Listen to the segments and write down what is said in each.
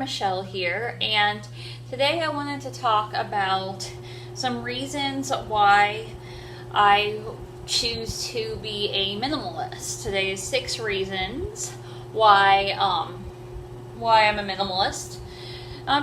Michelle here, and today I wanted to talk about some reasons why I choose to be a minimalist. Today is 6 reasons why I'm a minimalist.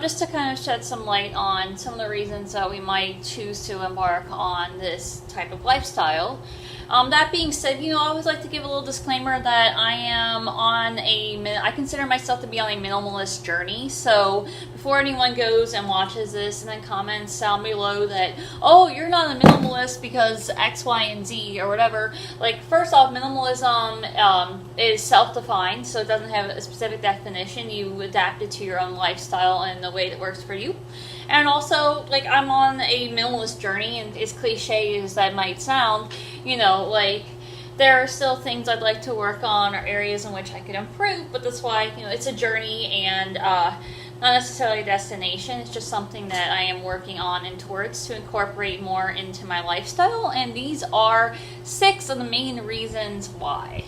Just to kind of shed some light on some of the reasons that we might choose to embark on this type of lifestyle. That being said, I always like to give a little disclaimer that I consider myself to be on a minimalist journey. So before anyone goes and watches this and then comments down below that, oh, you're not a minimalist because X, Y, and Z or whatever. Like, first off, minimalism is self-defined, so it doesn't have a specific definition. You adapt it to your own lifestyle and the way that works for you. And also, I'm on a minimalist journey, and as cliche as that might sound, there are still things I'd like to work on or areas in which I could improve, but that's why, it's a journey and not necessarily a destination. It's just something that I am working on and towards to incorporate more into my lifestyle, and these are 6 of the main reasons why.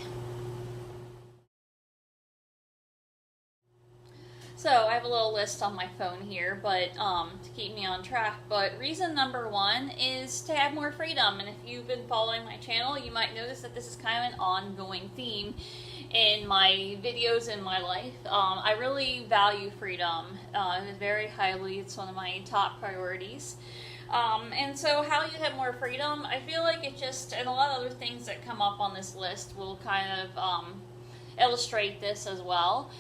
So I have a little list on my phone here, but to keep me on track. But reason number 1 is to have more freedom. And if you've been following my channel, you might notice that this is kind of an ongoing theme in my videos in my life. I really value freedom very highly. It's one of my top priorities. And so how you have more freedom, I feel like and a lot of other things that come up on this list will kind of illustrate this as well.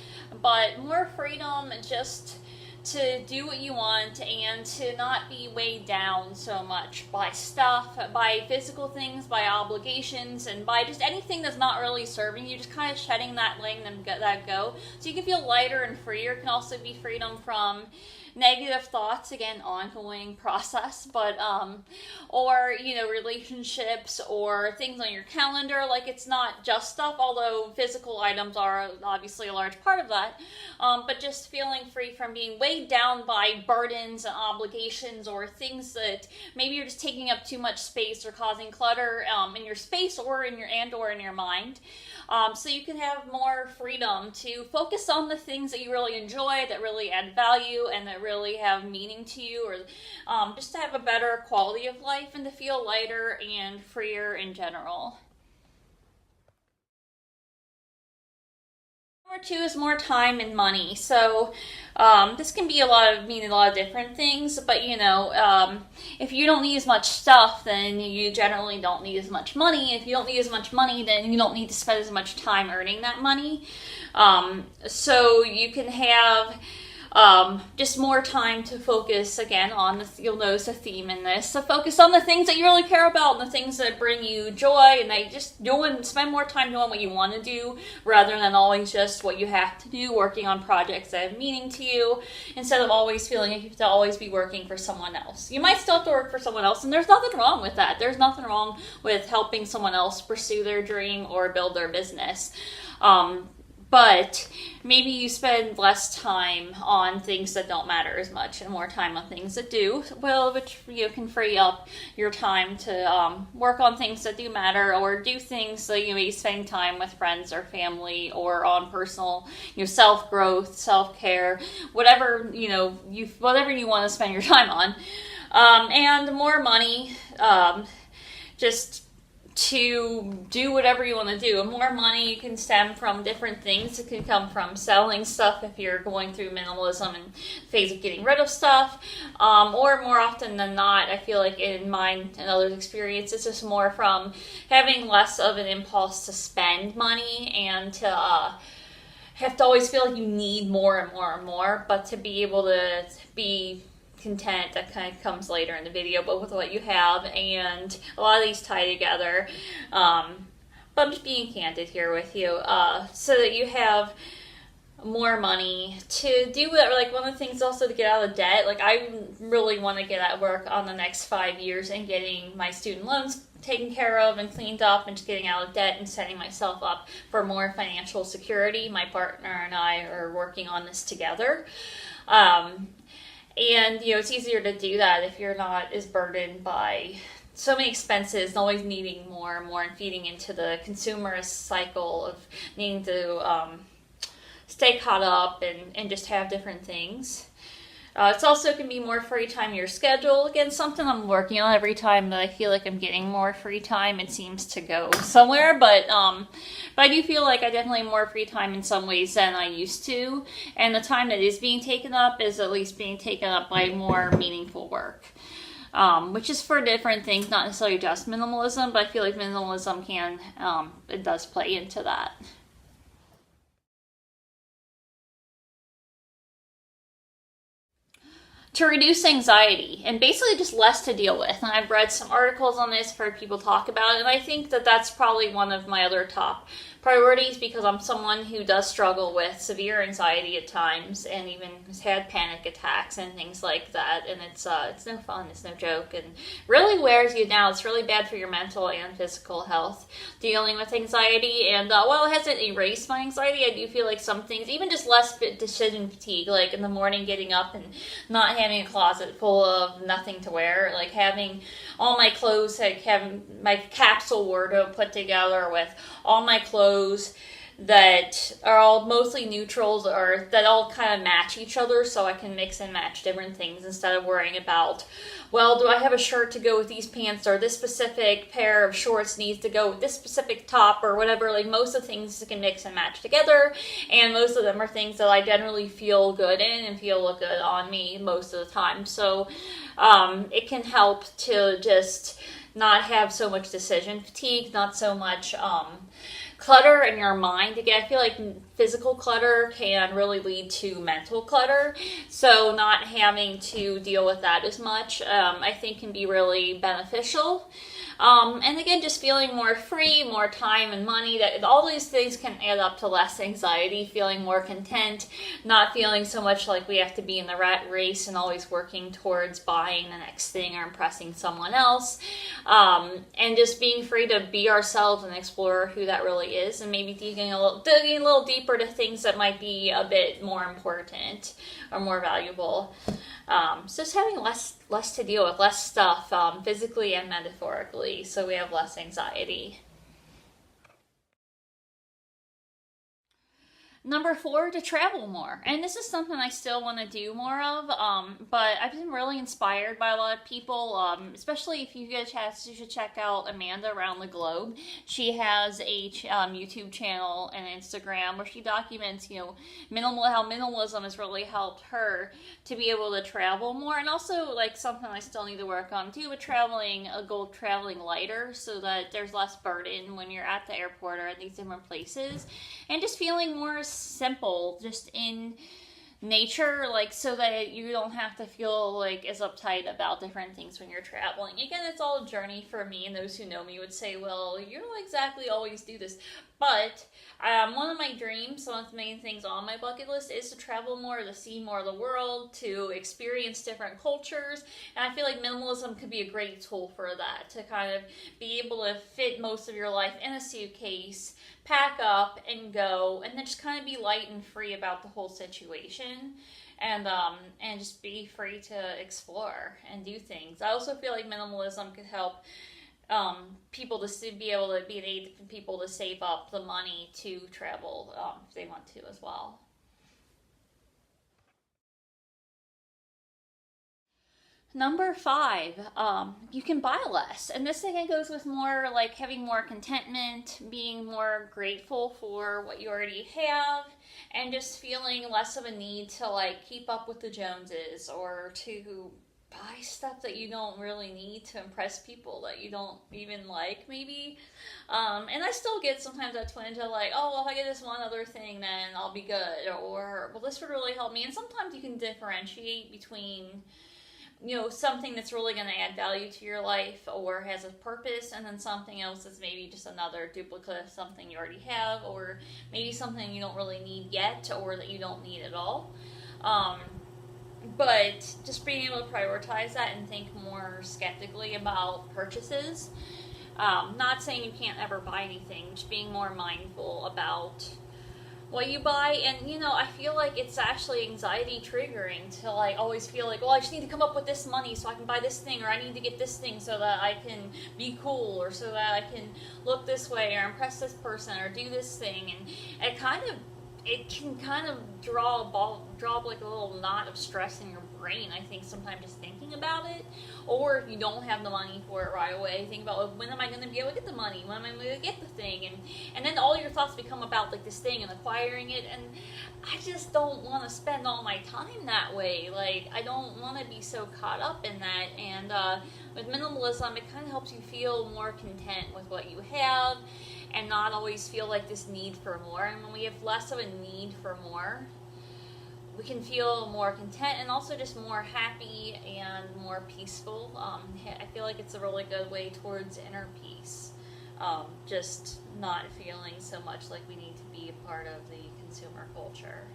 But more freedom just to do what you want and to not be weighed down so much by stuff, by physical things, by obligations, and by just anything that's not really serving you, just kind of shedding that, letting them that go. So you can feel lighter and freer. It can also be freedom from negative thoughts, again, ongoing process, but or relationships or things on your calendar. It's not just stuff, although physical items are obviously a large part of that, but just feeling free from being weighed down by burdens and obligations or things that maybe you're just taking up too much space or causing clutter in your space or in your mind. So you can have more freedom to focus on the things that you really enjoy, that really add value, and that really have meaning to you, or just to have a better quality of life and to feel lighter and freer in general. Number 2 is more time and money. So this can be mean a lot of different things, but if you don't need as much stuff, then you generally don't need as much money. If you don't need as much money, then you don't need to spend as much time earning that money. So you can have just more time to focus again on you'll notice a theme in this. So focus on the things that you really care about and the things that bring you joy, and that just spend more time doing what you want to do rather than always just what you have to do, working on projects that have meaning to you, instead of always feeling like you have to always be working for someone else. You might still have to work for someone else, and there's nothing wrong with that. There's nothing wrong with helping someone else pursue their dream or build their business. But maybe you spend less time on things that don't matter as much and more time on things that do, which can free up your time to work on things that do matter, or do things that you may spend time with friends or family, or on personal self-growth, self-care, whatever whatever you want to spend your time on. And more money, just to do whatever you want to do. And more money can stem from different things. It can come from selling stuff if you're going through minimalism and phase of getting rid of stuff, or more often than not, I feel like in mine and others' experience, it's just more from having less of an impulse to spend money and to have to always feel like you need more and more and more, but to be able to be content. That kind of comes later in the video, but with what you have, and a lot of these tie together. But I'm just being candid here with you, so that you have more money to do whatever. One of the things also to get out of debt. I really want to get at work on the next 5 years and getting my student loans taken care of and cleaned up, and just getting out of debt and setting myself up for more financial security. My partner and I are working on this together. And, it's easier to do that if you're not as burdened by so many expenses and always needing more and more, and feeding into the consumerist cycle of needing to stay caught up and just have different things. It's also can be more free time in your schedule. Again, something I'm working on. Every time that I feel like I'm getting more free time, it seems to go somewhere. But I do feel like I definitely have more free time in some ways than I used to. And the time that is being taken up is at least being taken up by more meaningful work. Which is for different things, not necessarily just minimalism, but I feel like minimalism it does play into that. To reduce anxiety and basically just less to deal with. And I've read some articles on this, heard people talk about it, and I think that that's probably one of my other top priorities because I'm someone who does struggle with severe anxiety at times and even has had panic attacks and things like that. And it's no fun, it's no joke, and really wears you down. It's really bad for your mental and physical health dealing with anxiety. And while it hasn't erased my anxiety, I do feel like some things, even just less decision fatigue, like in the morning getting up and not having a closet full of nothing to wear, like having all my clothes, like having my capsule wardrobe put together with all my clothes that are all mostly neutrals or that all kind of match each other, so I can mix and match different things instead of worrying about, well, do I have a shirt to go with these pants, or this specific pair of shorts needs to go with this specific top or whatever. Like most of the things can mix and match together, and most of them are things that I generally feel good in and feel look good on me most of the time. So it can help to just not have so much decision fatigue, not so much clutter in your mind. Again, I feel like physical clutter can really lead to mental clutter, so not having to deal with that as much, I think can be really beneficial. And again, just feeling more free, more time and money, that all these things can add up to less anxiety, feeling more content, not feeling so much like we have to be in the rat race and always working towards buying the next thing or impressing someone else, and just being free to be ourselves and explore who that really is, and maybe digging a little deeper to things that might be a bit more important or more valuable. So just having less to deal with, less stuff, physically and metaphorically, so we have less anxiety. Number 4, to travel more. And this is something I still want to do more of, but I've been really inspired by a lot of people, especially if you get a chance, you should check out Amanda Around the Globe. She has a YouTube channel and Instagram where she documents, how minimalism has really helped her to be able to travel more. And also, like, something I still need to work on too, with traveling lighter so that there's less burden when you're at the airport or at these different places. And just feeling more simple just in nature, like, so that you don't have to feel like as uptight about different things when you're traveling. Again, it's all a journey for me, and those who know me would say, well, you don't exactly always do this. But one of my dreams, one of the main things on my bucket list, is to travel more, to see more of the world, to experience different cultures. And I feel like minimalism could be a great tool for that, to kind of be able to fit most of your life in a suitcase, pack up and go, and then just kind of be light and free about the whole situation, and just be free to explore and do things. I also feel like minimalism could help people to be able to be an aid for people to save up the money to travel if they want to as well. Number 5, you can buy less. And this again goes with more like having more contentment, being more grateful for what you already have, and just feeling less of a need to like keep up with the Joneses or to buy stuff that you don't really need to impress people that you don't even like, maybe. And I still get sometimes that twinge of like, oh, well, if I get this one other thing, then I'll be good. Or, well, this would really help me. And sometimes you can differentiate between something that's really going to add value to your life or has a purpose, and then something else is maybe just another duplicate of something you already have, or maybe something you don't really need yet, or that you don't need at all. But just being able to prioritize that and think more skeptically about purchases. Not saying you can't ever buy anything, just being more mindful about what you buy. And I feel like it's actually anxiety triggering to like always feel like, well, I just need to come up with this money so I can buy this thing, or I need to get this thing so that I can be cool, or so that I can look this way or impress this person or do this thing. And it kind of it can kind of draw up like a little knot of stress in your brain. I think sometimes just thinking about it, or if you don't have the money for it right away, think about, like, when am I going to be able to get the money? When am I going to get the thing? And then all your thoughts become about like this thing and acquiring it. And I just don't want to spend all my time that way. Like, I don't want to be so caught up in that. And with minimalism, it kind of helps you feel more content with what you have, and not always feel like this need for more. And when we have less of a need for more, we can feel more content and also just more happy and more peaceful. I feel like it's a really good way towards inner peace. Just not feeling so much like we need to be a part of the consumer culture.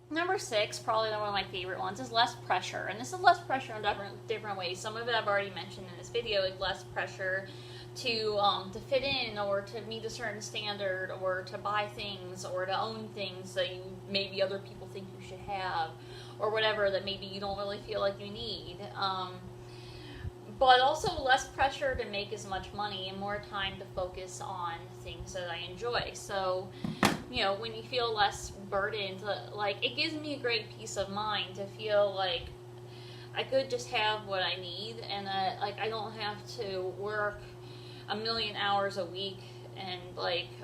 Number 6, probably one of my favorite ones, is less pressure. And this is less pressure in different ways. Some of it I've already mentioned in this video, like less pressure to fit in, or to meet a certain standard, or to buy things, or to own things that maybe other people think you should have, or whatever that maybe you don't really feel like you need. But also less pressure to make as much money, and more time to focus on things that I enjoy. So, when you feel less burdened, like, it gives me a great peace of mind to feel like I could just have what I need, and like, I don't have to work a million hours a week, and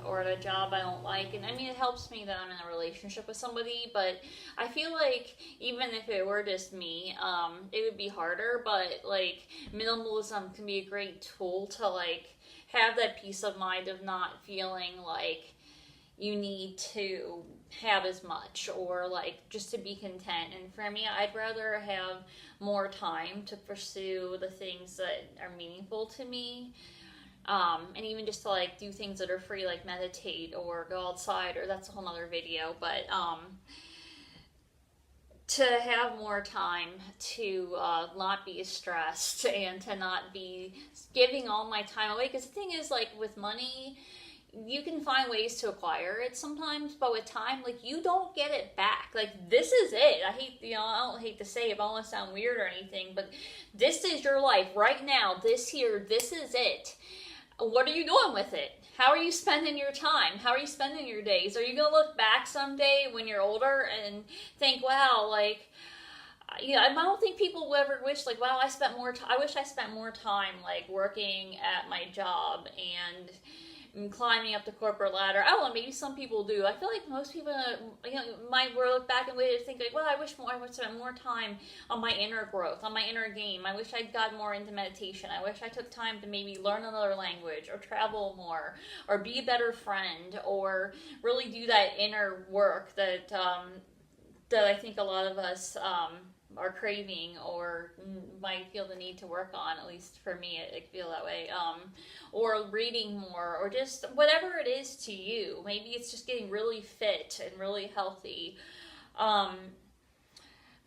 or at a job I don't like. And I mean, it helps me that I'm in a relationship with somebody, but I feel like even if it were just me, it would be harder. But like, minimalism can be a great tool to like have that peace of mind of not feeling like you need to have as much, or like just to be content. And for me, I'd rather have more time to pursue the things that are meaningful to me. And even just to like do things that are free, like meditate or go outside, or that's a whole nother video. But to have more time to not be stressed, and to not be giving all my time away. Because the thing is, like, with money, you can find ways to acquire it sometimes, but with time, like, you don't get it back. Like, this is it. I don't hate to say it, I don't want to sound weird or anything, but this is your life right now. This is it. What are you doing with it? How are you spending your time? How are you spending your days? Are you going to look back someday when you're older and think, wow, like, I don't think people will ever wish, like, wow, I wish I spent more time, like, working at my job and climbing up the corporate ladder. I don't know, maybe some people do. I feel like most people, might look back and think like, well, I wish I would spend more time on my inner growth, on my inner game. I wish I'd got more into meditation. I wish I took time to maybe learn another language, or travel more, or be a better friend, or really do that inner work that I think a lot of us are craving, or might feel the need to work on. At least for me, I feel that way. Or reading more, or just whatever it is to you. Maybe it's just getting really fit and really healthy.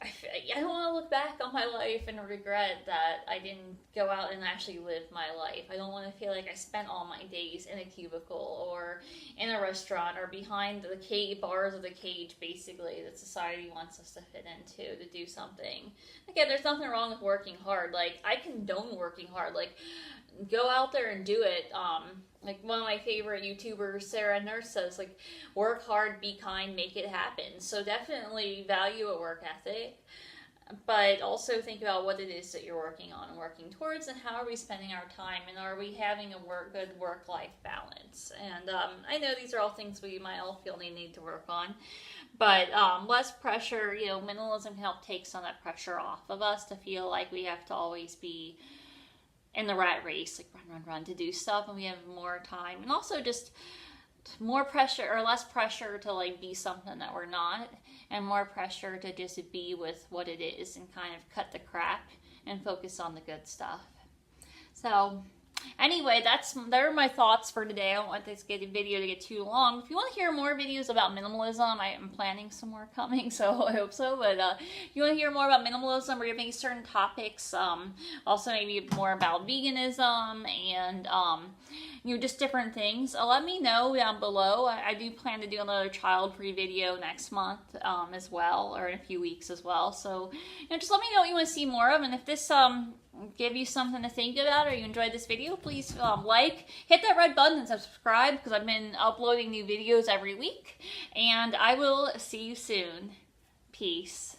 I don't want to look back on my life and regret that I didn't go out and actually live my life. I don't want to feel like I spent all my days in a cubicle, or in a restaurant, or behind the bars of the cage, basically, that society wants us to fit into to do something. Again, there's nothing wrong with working hard. Like, I condone working hard. Like, go out there and do it. Like, one of my favorite YouTubers, Sarah Nurse, says, like, work hard, be kind, make it happen. So definitely value a work ethic, but also think about what it is that you're working on and working towards, and how are we spending our time, and are we having a good work-life balance. And I know these are all things we might all feel they need to work on, but less pressure, minimalism can help take some of that pressure off of us to feel like we have to always be in the rat race, like run to do stuff, and we have more time. And also just more pressure, or less pressure to like be something that we're not, and more pressure to just be with what it is, and kind of cut the crap and focus on the good stuff. So anyway, there are my thoughts for today. I don't want this video to get too long. If you want to hear more videos about minimalism, I am planning some more coming, so I hope so. But if you want to hear more about minimalism, or maybe certain topics, also maybe more about veganism, and just different things, let me know down below. I do plan to do another child-free video next month as well, or in a few weeks as well. So just let me know what you want to see more of, and if this give you something to think about, or you enjoyed this video, please hit that red button and subscribe, because I've been uploading new videos every week. And I will see you soon. Peace.